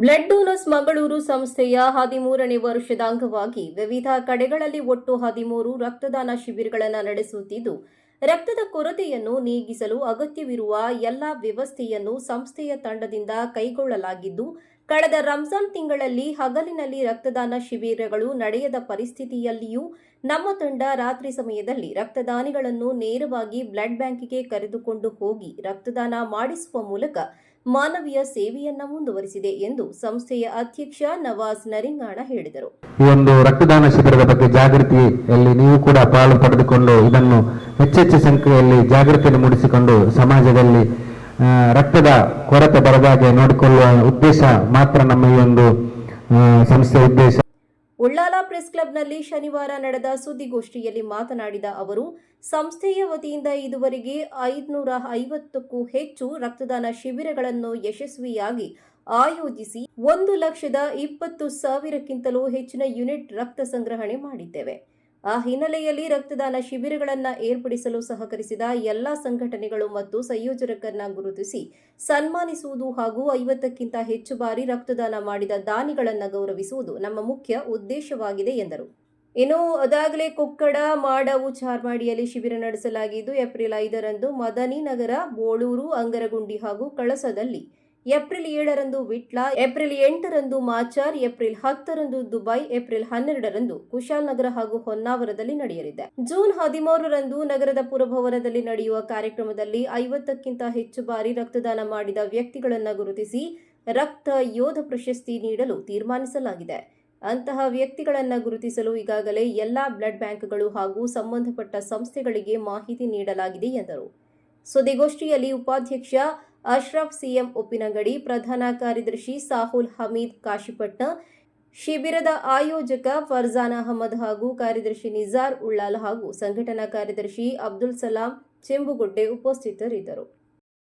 Blood donors Mangaluru ಸಂಸ್ಥೆಯ 13ನೇ ವರ್ಷದ ಅಂಗವಾಗಿ ವಿವಿಧ ಕಡೆಗಳಲ್ಲಿ ಒಟ್ಟು 13 ರಕ್ತದಾನ ಶಿಬಿರಗಳನ್ನು ನಡೆಸುತ್ತಿದ್ದು, ರಕ್ತದ ಕೊರತೆಯನ್ನು ನೀಗಿಸಲು ಅಗತ್ಯವಿರುವ ಎಲ್ಲ ವ್ಯವಸ್ಥೆಯನ್ನು ಸಂಸ್ಥೆಯ ತಂಡದಿಂದ ಕೈಗೊಳ್ಳಲಾಗಿದ್ದು, ಕಳೆದ ರಂಜಾನ್ ತಿಂಗಳಲ್ಲಿ ಹಗಲಿನಲ್ಲಿ ರಕ್ತದಾನ ಶಿಬಿರಗಳು ನಡೆಯದ ಪರಿಸ್ಥಿತಿಯಲ್ಲಿಯೂ ನಮ್ಮ ತಂಡ ರಾತ್ರಿ ಸಮಯದಲ್ಲಿ ರಕ್ತದಾನಿಗಳನ್ನು ನೇರವಾಗಿ ಬ್ಲಡ್ ಬ್ಯಾಂಕ್ಗೆ ಕರೆದುಕೊಂಡು ಹೋಗಿ ರಕ್ತದಾನ ಮಾಡಿಸುವ ಮೂಲಕ ಮಾನವೀಯ ಸೇವೆಯನ್ನ ಮುಂದುವರಿಸಿದೆ ಎಂದು ಸಂಸ್ಥೆಯ ಅಧ್ಯಕ್ಷ ನವಾಜ್ ನರಿಂಗಾಣ ಹೇಳಿದರು. ಈ ಒಂದು ರಕ್ತದಾನ ಶಿಬಿರದ ಬಗ್ಗೆ ಜಾಗೃತಿಯಲ್ಲಿ ನೀವು ಕೂಡ ಪಾಲು ಪಡೆದುಕೊಂಡು ಇದನ್ನು ಹೆಚ್ಚೆಚ್ಚು ಸಂಖ್ಯೆಯಲ್ಲಿ ಜಾಗೃತಿಯನ್ನು ಮೂಡಿಸಿಕೊಂಡು ಸಮಾಜದಲ್ಲಿ ರಕ್ತದ ಕೊರತೆ ಬರದಾಗೆ ನೋಡಿಕೊಳ್ಳುವ ಉದ್ದೇಶ ಮಾತ್ರ ನಮ್ಮ ಈ ಒಂದು ಸಂಸ್ಥೆಯ ಉದ್ದೇಶ. ಉಳ್ಳಾಲ ಪ್ರೆಸ್ ಕ್ಲಬ್ನಲ್ಲಿ ಶನಿವಾರ ನಡೆದ ಸುದ್ದಿಗೋಷ್ಠಿಯಲ್ಲಿ ಮಾತನಾಡಿದ ಅವರು, ಸಂಸ್ಥೆಯ ವತಿಯಿಂದ ಇದುವರೆಗೆ 550ಕ್ಕೂ ಹೆಚ್ಚು ರಕ್ತದಾನ ಶಿಬಿರಗಳನ್ನು ಯಶಸ್ವಿಯಾಗಿ ಆಯೋಜಿಸಿ 1,20,000ಕ್ಕಿಂತಲೂ ಹೆಚ್ಚಿನ ಯೂನಿಟ್ ರಕ್ತ ಸಂಗ್ರಹಣೆ ಮಾಡಿದ್ದೇವೆ. ಆ ಹಿನ್ನೆಲೆಯಲ್ಲಿ ರಕ್ತದಾನ ಶಿಬಿರಗಳನ್ನು ಏರ್ಪಡಿಸಲು ಸಹಕರಿಸಿದ ಎಲ್ಲಾ ಸಂಘಟನೆಗಳು ಮತ್ತು ಸಂಯೋಜಕರನ್ನ ಗುರುತಿಸಿ ಸನ್ಮಾನಿಸುವುದು ಹಾಗೂ 50ಕ್ಕಿಂತ ಹೆಚ್ಚು ಬಾರಿ ರಕ್ತದಾನ ಮಾಡಿದ ದಾನಿಗಳನ್ನು ಗೌರವಿಸುವುದು ನಮ್ಮ ಮುಖ್ಯ ಉದ್ದೇಶವಾಗಿದೆ ಎಂದರು. ಇನ್ನು ಅದಾಗಲೇ ಕೊಕ್ಕಡ, ಮಾಡವು, ಚಾರ್ಮಾಡಿಯಲ್ಲಿ ಶಿಬಿರ ನಡೆಸಲಾಗಿದ್ದು, ಏಪ್ರಿಲ್ 5ರಂದು ಮದನಿ ನಗರ, ಬೋಳೂರು, ಅಂಗರಗುಂಡಿ ಹಾಗೂ ಕಳಸದಲ್ಲಿ, ಏಪ್ರಿಲ್ 7ರಂದು ವಿಟ್ಲ, ಏಪ್ರಿಲ್ 8ರಂದು ಮಾಚಾರ್, ಏಪ್ರಿಲ್ 10ರಂದು ದುಬೈ, ಏಪ್ರಿಲ್ 12ರಂದು ಕುಶಾಲನಗರ ಹಾಗೂ ಹೊನ್ನಾವರದಲ್ಲಿ ನಡೆಯಲಿದೆ. ಜೂನ್ 13ರಂದು ನಗರದ ಪುರಭವನದಲ್ಲಿ ನಡೆಯುವ ಕಾರ್ಯಕ್ರಮದಲ್ಲಿ 50ಕ್ಕಿಂತ ಹೆಚ್ಚು ಬಾರಿ ರಕ್ತದಾನ ಮಾಡಿದ ವ್ಯಕ್ತಿಗಳನ್ನು ಗುರುತಿಸಿ ರಕ್ತ ಯೋಧ ಪ್ರಶಸ್ತಿ ನೀಡಲು ತೀರ್ಮಾನಿಸಲಾಗಿದೆ. ಅಂತಹ ವ್ಯಕ್ತಿಗಳನ್ನು ಗುರುತಿಸಲು ಈಗಾಗಲೇ ಎಲ್ಲಾ ಬ್ಲಡ್ ಬ್ಯಾಂಕ್ಗಳು ಹಾಗೂ ಸಂಬಂಧಪಟ್ಟ ಸಂಸ್ಥೆಗಳಿಗೆ ಮಾಹಿತಿ ನೀಡಲಾಗಿದೆ ಎಂದರು. ಸುದ್ದಿಗೋಷ್ಠಿಯಲ್ಲಿ ಉಪಾಧ್ಯಕ್ಷ ಅಶ್ರಫ್ ಸಿಎಂ ಉಪ್ಪಿನಂಗಡಿ, ಪ್ರಧಾನ ಕಾರ್ಯದರ್ಶಿ ಸಾಹುಲ್ ಹಮೀದ್ ಕಾಶಿಪಟ್ನ, ಶಿಬಿರದ ಆಯೋಜಕ ಫರ್ಜಾನ್ ಅಹಮದ್ ಹಾಗೂ ಕಾರ್ಯದರ್ಶಿ ನಿಜಾರ್ ಉಳ್ಳಾಲ್ ಹಾಗೂ ಸಂಘಟನಾ ಕಾರ್ಯದರ್ಶಿ ಅಬ್ದುಲ್ ಸಲಾಂ ಚೆಂಬುಗುಡ್ಡೆ ಉಪಸ್ಥಿತರಿದ್ದರು.